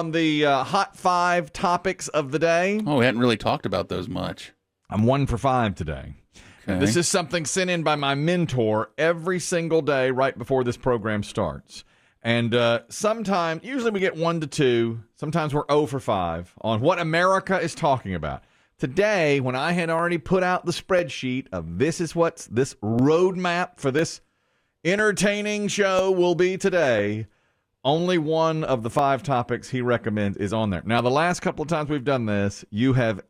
On the hot 5 topics of the day. Oh, we hadn't really talked about those much. I'm 1 for 5 today. Okay. This is something sent in by my mentor every single day right before this program starts. And sometimes, usually we get 1 to 2. Sometimes we're 0 for 5 on what America is talking about. Today, when I had already put out the spreadsheet of this roadmap for this entertaining show will be today, only 1 of the 5 topics he recommends is on there. Now, the last couple of times we've done this, you've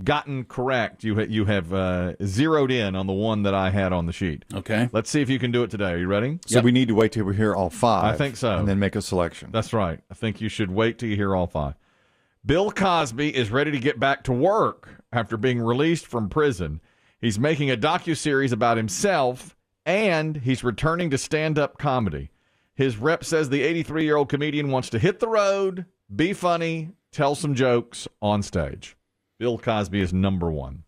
gotten correct. You have zeroed in on the one that I had on the sheet. Okay. Let's see if you can do it today. Are you ready? So we need to wait till we hear all 5. I think so. And then make a selection. That's right. I think you should wait till you hear all 5. Bill Cosby is ready to get back to work after being released from prison. He's making a docuseries about himself, and he's returning to stand-up comedy. His rep says the 83-year-old comedian wants to hit the road, be funny, tell some jokes on stage. Bill Cosby is number 1.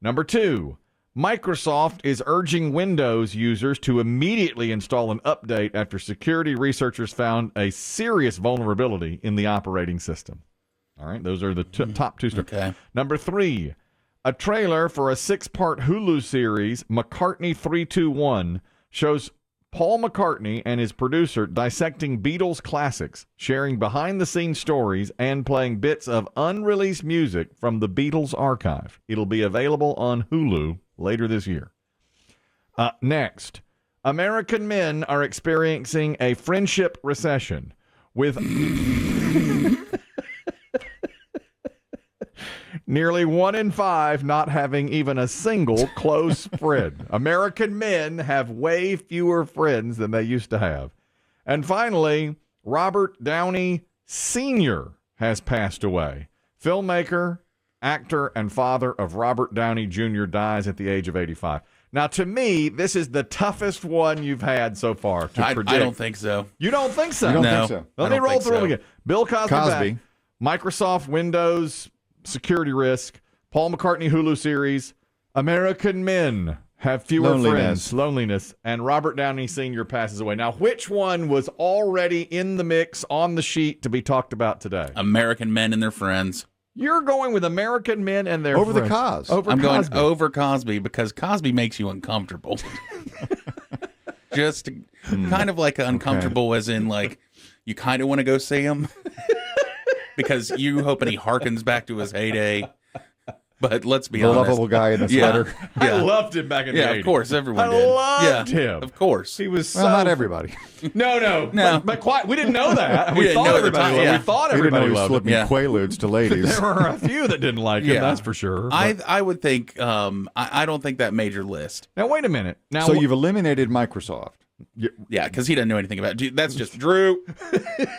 Number 2, Microsoft is urging Windows users to immediately install an update after security researchers found a serious vulnerability in the operating system. All right, those are the top 2 stories. Okay. Number 3, a trailer for a 6-part Hulu series, McCartney 321, shows Paul McCartney and his producer dissecting Beatles classics, sharing behind-the-scenes stories, and playing bits of unreleased music from the Beatles archive. It'll be available on Hulu later this year. Next, American men are experiencing a friendship recession with nearly 1 in 5 not having even a single close friend. American men have way fewer friends than they used to have. And finally, Robert Downey Sr. has passed away. Filmmaker, actor, and father of Robert Downey Jr. dies at the age of 85. Now, to me, this is the toughest one you've had so far to predict. I don't think so. You don't think so? You don't No. think so? Let me roll through them again. Bill Cosby. Cosby. Back. Microsoft Windows security risk. Paul McCartney Hulu series. American men have fewer friends. Loneliness. And Robert Downey Sr. passes away. Now, which one was already in the mix on the sheet to be talked about today? American men and their friends. You're going with American men and their Over friends. the cause. Over I'm Cosby. going over Cosby because Cosby makes you uncomfortable. Just kind of like uncomfortable as in like you kind of want to go see him because you hoping he harkens back to his heyday. But let's be The honest. lovable guy in the sweater. I loved him back in the 80s. Of course, everyone I did. loved him. Of course. He was so... Well, not everybody. No. But quite, we didn't know that. We We didn't thought know at the everybody time, loved yeah. We thought We didn't know everybody he was loved him. slipping Yeah. quaaludes to ladies. There were a few that didn't like him, Yeah. that's for sure. But... I would think I don't think that made your list. Now, wait a minute. Now, So you've eliminated Microsoft. Yeah, because he doesn't know anything about it. That's just Drew.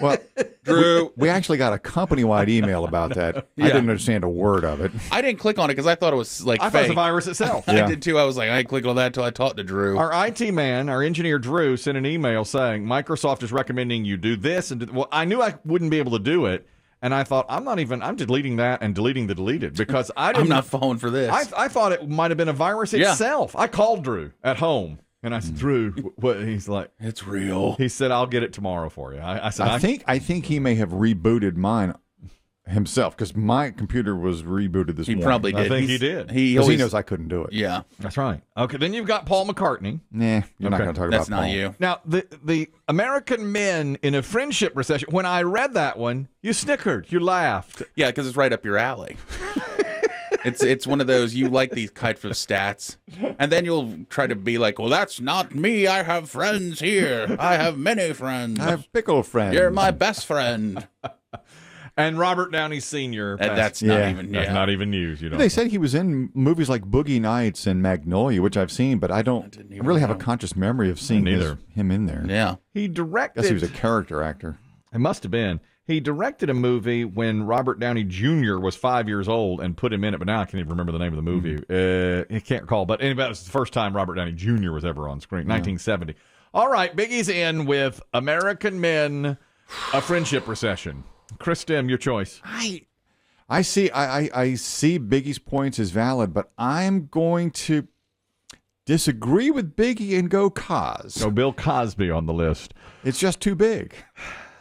Well, Drew. we actually got a company-wide email about that. I Yeah. didn't understand a word of it. I didn't click on it because I thought it was like I thought it was fake. a virus itself. Yeah. I did too. I was like, I clicked on that until I talked to Drew. Our IT man, our engineer Drew, sent an email saying Microsoft is recommending you do this and do, well, I knew I wouldn't be able to do it, and I thought I'm deleting that and deleting the deleted because I didn't. I'm not falling for this. I thought it might have been a virus Yeah. itself. I called Drew at home and I said, Drew, what? He's like, It's real. he said, I'll get it tomorrow for you. I said, I think he may have rebooted mine himself because my computer was rebooted this He morning. probably did. I think he did. He Because always he knows I couldn't do it. Yeah, That's right. Okay, then you've got Paul McCartney. Nah, you're not Okay. going to talk that's about not Paul. you. Now, the American men in a friendship recession, when I read that one, you snickered, you laughed. Yeah, because it's right up your alley. It's one of those you like these types of stats, and then you'll try to be like, well, that's not me. I have friends here. I have many friends. I have pickle friends. You're my best friend. And Robert Downey Sr. That's Yeah. not even. That's Yeah. not even news. You know. They said he was in movies like Boogie Nights and Magnolia, which I've seen, but I don't didn't even really have a know. conscious memory of seeing him in there. Yeah. He directed. Guess he was a character actor. It must have been. He directed a movie when Robert Downey Jr. was 5 years old and put him in it, but now I can't even remember the name of the movie. I can't recall, but anyway, it was the first time Robert Downey Jr. was ever on screen, 1970. All right, Biggie's in with American Men, A Friendship Recession. Chris Demm, your choice. I see Biggie's points as valid, but I'm going to disagree with Biggie and go Cos. So Bill Cosby on the list. It's just too big.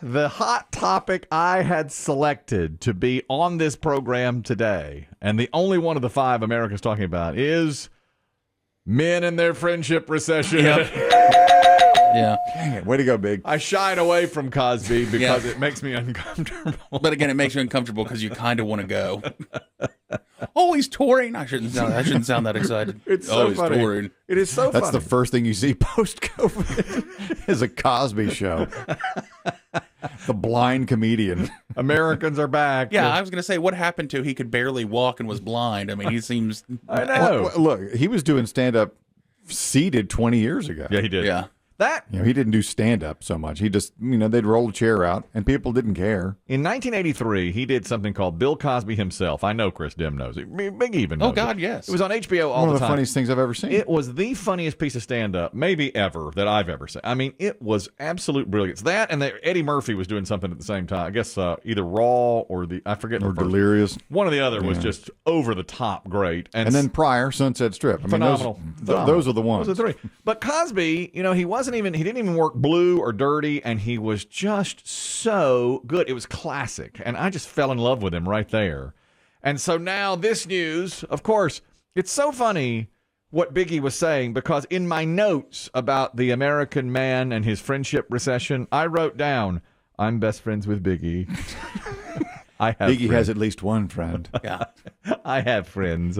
the hot topic I had selected to be on this program today, and the only one of the 5 America's talking about, is men and their friendship recession. Yeah. Dang it. Way to go, Big. I shied away from Cosby because it makes me uncomfortable. But again, it makes you uncomfortable because you kind of want to go. Oh, he's touring. I shouldn't sound that excited. It's so he's funny. touring. It is so That's funny. the first thing you see post-COVID is a Cosby show. The blind comedian. Americans are back. Yeah, I was going to say, what happened to he could barely walk and was blind? I mean, he seems... I know. Look, he was doing stand-up seated 20 years ago. Yeah, he did. Yeah. That He didn't do stand-up so much. He just, they'd roll a chair out, and people didn't care. in 1983, he did something called Bill Cosby himself. I know Chris Demm knows it. Big even knows Oh, God, it. yes. It was on HBO all One of the the time. funniest things I've ever seen. It was the funniest piece of stand-up, maybe ever, that I've ever seen. I mean, it was absolute brilliance. That and Eddie Murphy was doing something at the same time. I guess either Raw or I forget. or the first. Delirious. One or the other was just over-the-top great. And then Pryor, Sunset Strip. I mean, Phenomenal. Those are the ones. Those are 3. But Cosby, he didn't even work blue or dirty, and he was just so good. It was classic, and I just fell in love with him right there. And so now this news, of course, it's so funny what Biggie was saying, because in my notes about the American man and his friendship recession, I wrote down, I'm best friends with Biggie. I have Biggie friends. has at least one friend. Yeah. I have friends.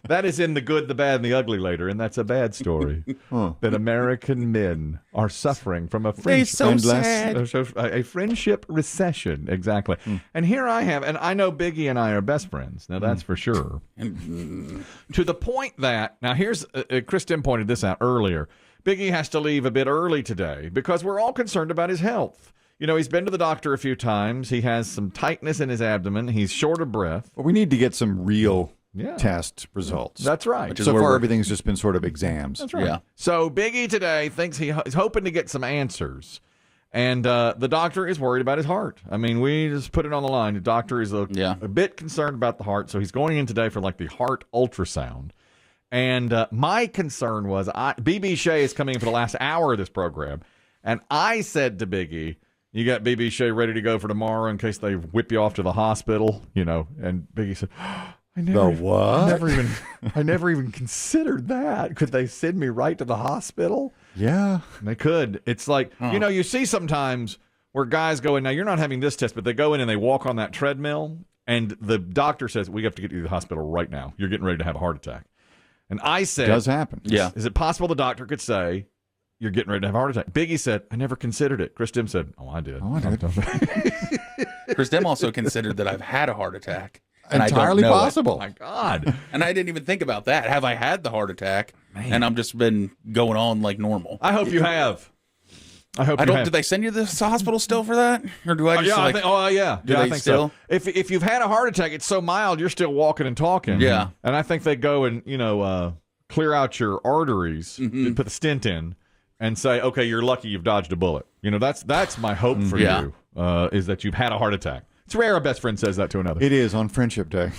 That is in The Good, the Bad, and the Ugly later, and that's a bad story. That American men are suffering from a They're so friendship, sad. a friendship recession. Exactly. And here I have, and I know Biggie and I are best friends. Now, that's for sure. To the point that, now here's, Chris Demm pointed this out earlier. Biggie has to leave a bit early today because we're all concerned about his health. He's been to the doctor a few times. He has some tightness in his abdomen. He's short of breath. But we need to get some real test results. That's right. So far, everything's just been sort of exams. That's right. Yeah. So Biggie today thinks he's hoping to get some answers. And the doctor is worried about his heart. I mean, we just put it on the line. The doctor is a bit concerned about the heart. So he's going in today for the heart ultrasound. And my concern was, BB Shea is coming in for the last hour of this program. And I said to Biggie, you got BB Shea ready to go for tomorrow in case they whip you off to the hospital, And Biggie said, I never even considered that. Could they send me right to the hospital? Yeah. And they could. It's like, you see sometimes where guys go in, now you're not having this test, but they go in and they walk on that treadmill, and the doctor says, we have to get you to the hospital right now. You're getting ready to have a heart attack. And I said, It does happen. Yeah. Is it possible the doctor could say, you're getting ready to have a heart attack? Biggie said, I never considered it. Chris Demm said, I did. Chris Demm also considered that I've had a heart attack. And Entirely I don't know possible. Oh, my God. And I didn't even think about that. Have I had the heart attack? And I've just been going on like normal. I hope you have. I hope I you don't. have. Did they send you to the hospital still for that, or do I just yeah, like? yeah. Do I they think still? so. If you've had a heart attack, it's so mild, you're still walking and talking. Yeah. And I think they go and clear out your arteries, and put the stent in, and say, okay, you're lucky you've dodged a bullet. That's my hope for you, is that you've had a heart attack. It's rare a best friend says that to another. It is on Friendship Day.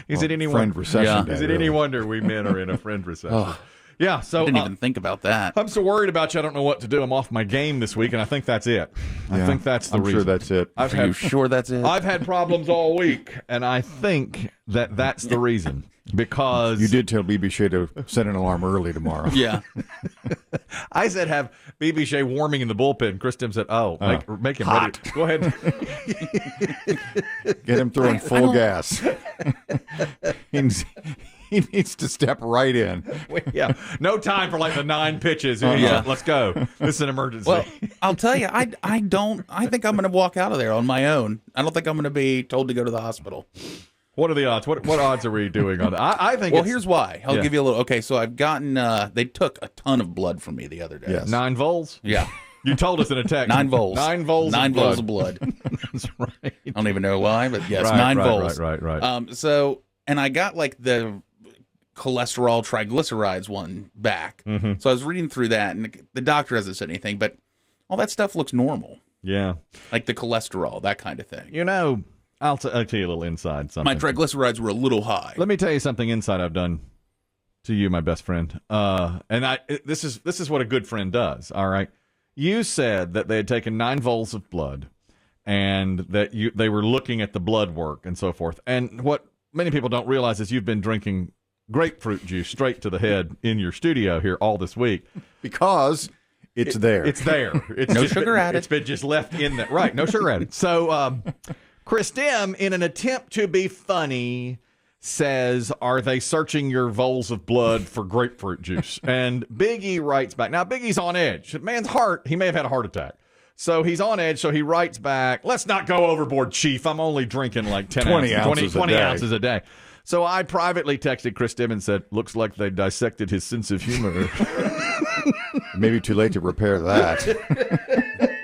Is it any Friend wonder? Recession Day. Is it any wonder we men are in a friend recession? Oh. Yeah, so I didn't even think about that. I'm so worried about you. I don't know what to do. I'm off my game this week, and I think that's it. I Yeah, think that's the I'm reason. sure that's it. I've Are you had sure that's it? I've had problems all week, and I think that's the reason. Because You did tell BB Shea to set an alarm early tomorrow. Yeah. I said have BB Shea warming in the bullpen. Chris Tim said, make him hot. ready. Go ahead. Get him throwing full gas. He needs to step right in. Yeah. No time for the 9 pitches. Yeah. Let's go. This is an emergency. Well, I'll tell you, I think I'm going to walk out of there on my own. I don't think I'm going to be told to go to the hospital. What are the odds? What odds are we doing on that? I think Well, it's here's why. I'll give you a little. Okay, so I've gotten. They took a ton of blood from me the other day. Yes. 9 vols. Yeah. You told us in a text. 9 vols. 9 vols. 9 vols of blood. That's right. I don't even know why, but yes, Right, 9 right, vols. Right. So, and I got the cholesterol triglycerides one back. Mm-hmm. So I was reading through that, and the doctor hasn't said anything, but all that stuff looks normal. Yeah. Like the cholesterol, that kind of thing. I'll tell you a little inside something. My triglycerides were a little high. Let me tell you something inside I've done to you, my best friend. And this is what a good friend does. All right. You said that they had taken 9 vols of blood and that they were looking at the blood work and so forth. And what many people don't realize is you've been drinking grapefruit juice straight to the head in your studio here all this week. Because it's there. It's there. It's No just sugar added. It's been just left in there. Right, no sugar added. So Chris Demm, in an attempt to be funny, says, are they searching your vols of blood for grapefruit juice? And Biggie writes back. Now, Biggie's on edge. The man's heart, he may have had a heart attack. So he's on edge, so he writes back, let's not go overboard, Chief. I'm only drinking like 20 ounces a day. So I privately texted Chris Demm and said, looks like they dissected his sense of humor. Maybe too late to repair that.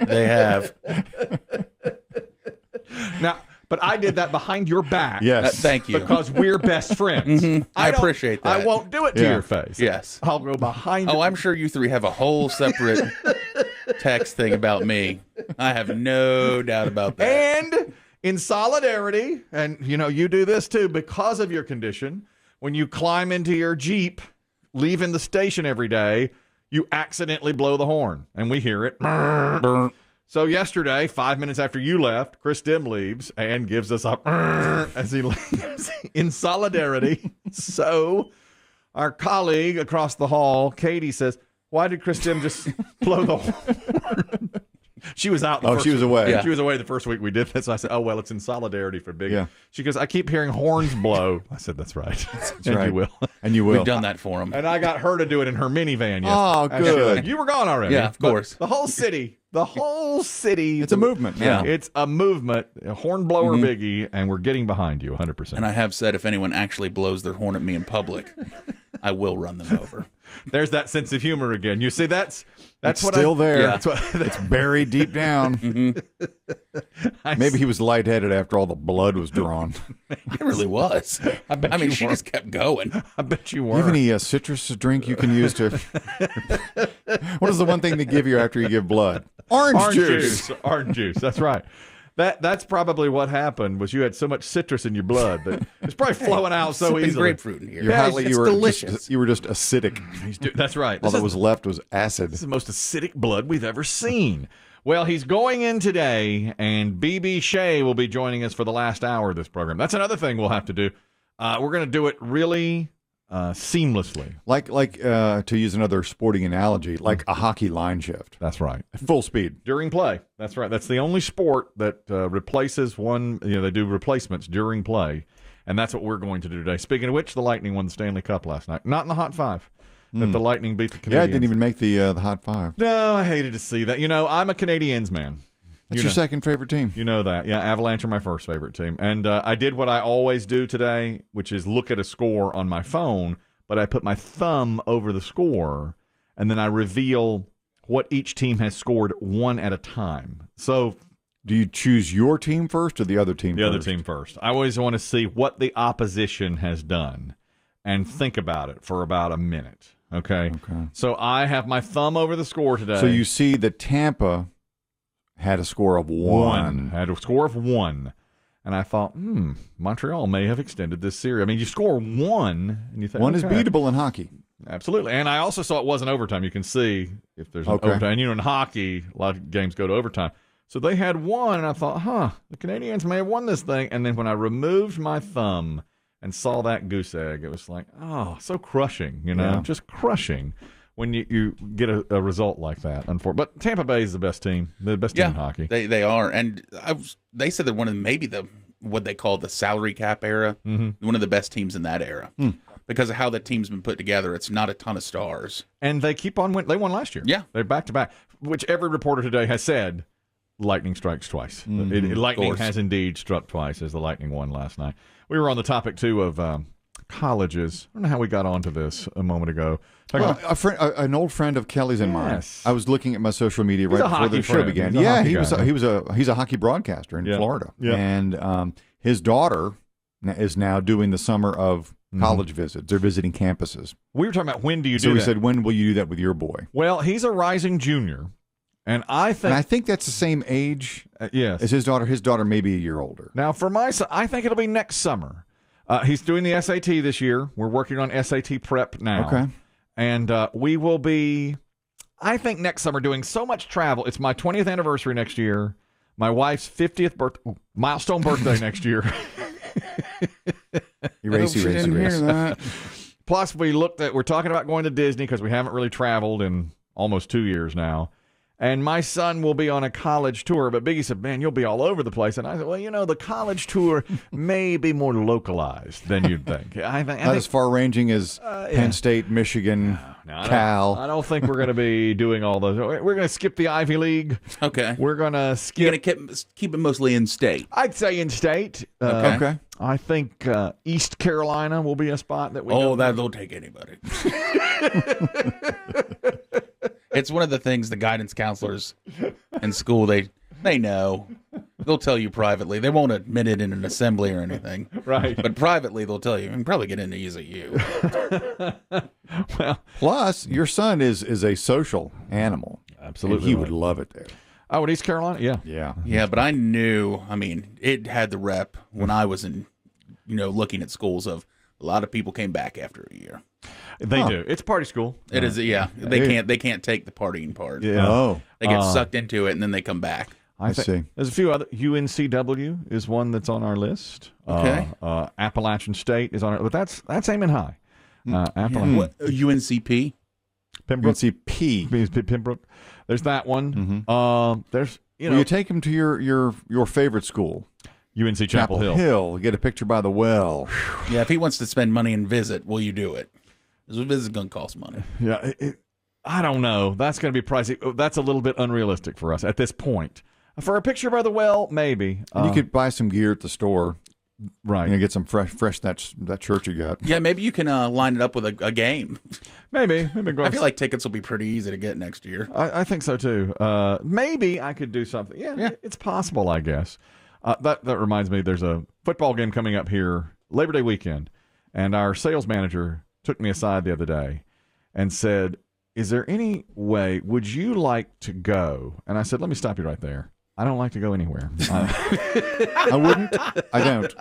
They have. Now, but I did that behind your back. Yes. Thank you. Because we're best friends. I don't- appreciate that. I won't do it to Yeah. your face. Yes. I'll go behind Oh, you. I'm sure you three have a whole separate text thing about me. I have no doubt about that. And in solidarity, and you do this too, because of your condition, when you climb into your Jeep, leaving the station every day, you accidentally blow the horn, and we hear it. So yesterday, 5 minutes after you left, Chris Demm leaves and gives us a as he leaves in solidarity. So our colleague across the hall, Katie, says, why did Chris Demm just blow the horn? She was out. She was away. Yeah. She was away the first week we did this. I said, oh, well, it's in solidarity for Biggie. Yeah. She goes, I keep hearing horns blow. I said, that's right. And right. you will. And you will. We've done that for him. And I got her to do it in her minivan yesterday. Oh, And she was good. like, you were gone already. Yeah, of But course. The whole city. It's a movement. Yeah. It's a movement. Hornblower Biggie, and we're getting behind you 100%. And I have said if anyone actually blows their horn at me in public, I will run them over. There's that sense of humor again. You see, that's It's what still there. Yeah. That's what, It's buried deep down. Maybe he was lightheaded after all the blood was drawn. It really was. I mean, she just kept going. I bet you Do were. you have any citrus drink you can use to? What is the one thing they give you after you give blood? Orange juice. Orange juice. That's right. That's probably what happened. Was you had so much citrus in your blood that it's probably flowing out so Sipping easily. grapefruit in here. You're Yeah, highly, it's you were delicious. you were just acidic. That's right. All This that was left was acid. is the most acidic blood we've ever seen. Well, he's going in today, and BB Shea will be joining us for the last hour of this program. That's another thing we'll have to do. We're going to do it really seamlessly. Like to use another sporting analogy, like a hockey line shift, That's right. full speed. During play. That's right. That's the only sport that replaces one. They do replacements during play, and that's what we're going to do today. Speaking of which, the Lightning won the Stanley Cup last night. Not in the Hot Five. That the Lightning beat the Canadiens. Yeah, it didn't even make the Hot Five. No, I hated to see that. I'm a Canadiens man. That's your second favorite team. You know that. Yeah, Avalanche are my first favorite team. And I did what I always do today, which is look at a score on my phone, but I put my thumb over the score, and then I reveal what each team has scored one at a time. So Do you choose your team first or the other team the first? other team first. I always want to see what the opposition has done and think about it for about a minute. Okay. So I have my thumb over the score today. So you see that Tampa had a score of one. Had a score of 1. And I thought, Montreal may have extended this series. I mean, you score 1, and you think One is okay. beatable in hockey. Absolutely. And I also saw it wasn't overtime. You can see if there's an overtime. And in hockey, a lot of games go to overtime. So they had 1, and I thought, the Canadiens may have won this thing. And then when I removed my thumb and saw that goose egg, it was like, so crushing, Yeah. just crushing when you get a result like that. But Tampa Bay is the best team, team in hockey. They are. And they said they're one of maybe what they call the salary cap era, one of the best teams in that era. Because of how the team's been put together, it's not a ton of stars. And they keep on winning. They won last year. Yeah. They're back-to-back, which every reporter today has said, Lightning strikes twice. Lightning has indeed struck twice as the Lightning won last night. We were on the topic, too, of colleges. I don't know how we got onto this a moment ago. Well, an old friend of Kelly's and mine. Yes. I was looking at my social media He's a right before hockey the show friend. began. He's a Yeah, hockey guy. he's a hockey broadcaster in Florida, and his daughter is now doing the summer of college visits. They're visiting campuses. We were talking about when do you do So we that? said, when will you do that with your boy? Well, he's a rising junior, and I think that's the same age yes. as his daughter. His daughter may be a year older. Now, for my son, I think it'll be next summer. He's doing the SAT this year. We're working on SAT prep now. Okay. And we will be I think next summer doing so much travel. It's my 20th anniversary next year. My wife's 50th milestone birthday next year. Erase. Plus, we're talking about going to Disney because we haven't really traveled in almost 2 years now. And my son will be on a college tour. But Biggie said, man, you'll be all over the place. And I said, well, the college tour may be more localized than you'd think. I think as far-ranging as Penn State, Michigan, Cal. I don't think we're going to be doing all those. We're going to skip the Ivy League. Okay. We're going to skip. You're going to keep it mostly in state. I'd say in state. Okay. I think East Carolina will be a spot that we that'll take anybody. It's one of the things the guidance counselors in school, they know. They'll tell you privately. They won't admit it in an assembly or anything. Right. But privately, they'll tell you. You can probably get into EZU. Well, plus, your son is a social animal. Absolutely. And he would love it there. Oh, in East Carolina? Yeah. Yeah. Yeah, but I knew, it had the rep when I was in, looking at schools of a lot of people came back after a year. They do. It's party school. It is, yeah. They can't take the partying part. Yeah. Oh. They get sucked into it and then they come back. I see. There's a few other. UNCW is one that's on our list. Okay. Appalachian State is on it, but that's aiming high. Appalachian. What, UNCP? Pembroke. UNCP. Pembroke. There's that one. Mm-hmm. There's Will you take him to your favorite school? UNC Chapel Hill. Get a picture by the well. Yeah, if he wants to spend money and visit, will you do it? Because a visit is going to cost money. Yeah, I don't know. That's going to be pricey. That's a little bit unrealistic for us at this point. For a picture by the well, maybe. And you could buy some gear at the store. Right. Get some fresh that shirt you got. Yeah, maybe you can line it up with a game. Maybe. I feel like tickets will be pretty easy to get next year. I think so, too. Maybe I could do something. Yeah, it's possible, I guess. That reminds me, there's a football game coming up here Labor Day weekend, and our sales manager took me aside the other day and said, is there any way, would you like to go? And I said, let me stop you right there. I don't like to go anywhere. I wouldn't. I don't.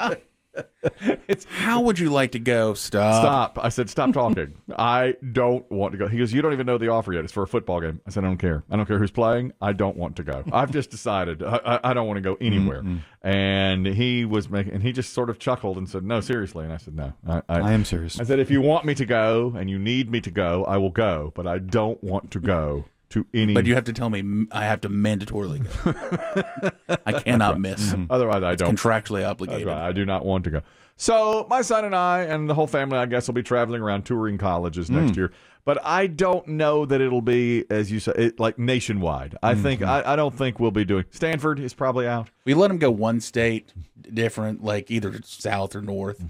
How would you like to go? Stop. I said, stop talking. I don't want to go. He goes, you don't even know the offer yet. It's for a football game. I said, I don't care. I don't care who's playing. I don't want to go. I've just decided I don't want to go anywhere. Mm-hmm. And he just sort of chuckled and said, no, seriously. And I said, no. I am serious. I said, if you want me to go and you need me to go, I will go. But I don't want to go to any. But you have to tell me I have to mandatorily go. I cannot miss. Mm-hmm. Otherwise, I don't. Contractually obligated. Right. I do not want to go. So my son and I and the whole family, I guess, will be traveling around touring colleges next year. But I don't know that it'll be, as you say, like nationwide. I think I don't think we'll be doing. Stanford is probably out. We let him go one state different, like either south or north.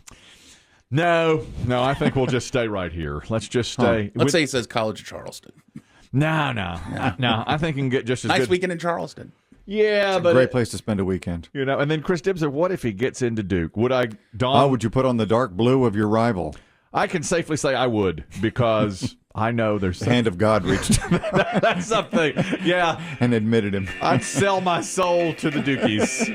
No. I think we'll just stay right here. Let's just stay. Let's say he says College of Charleston. No. I think he can get just as nice good. Weekend in Charleston. Yeah, it's a great place to spend a weekend. And then Chris Dibb said, what if he gets into Duke? Would I don? Oh, would you put on the dark blue of your rival? I can safely say I would, because I know there's the hand of God reached. That's something. Yeah. And admitted him. I'd sell my soul to the Dukies.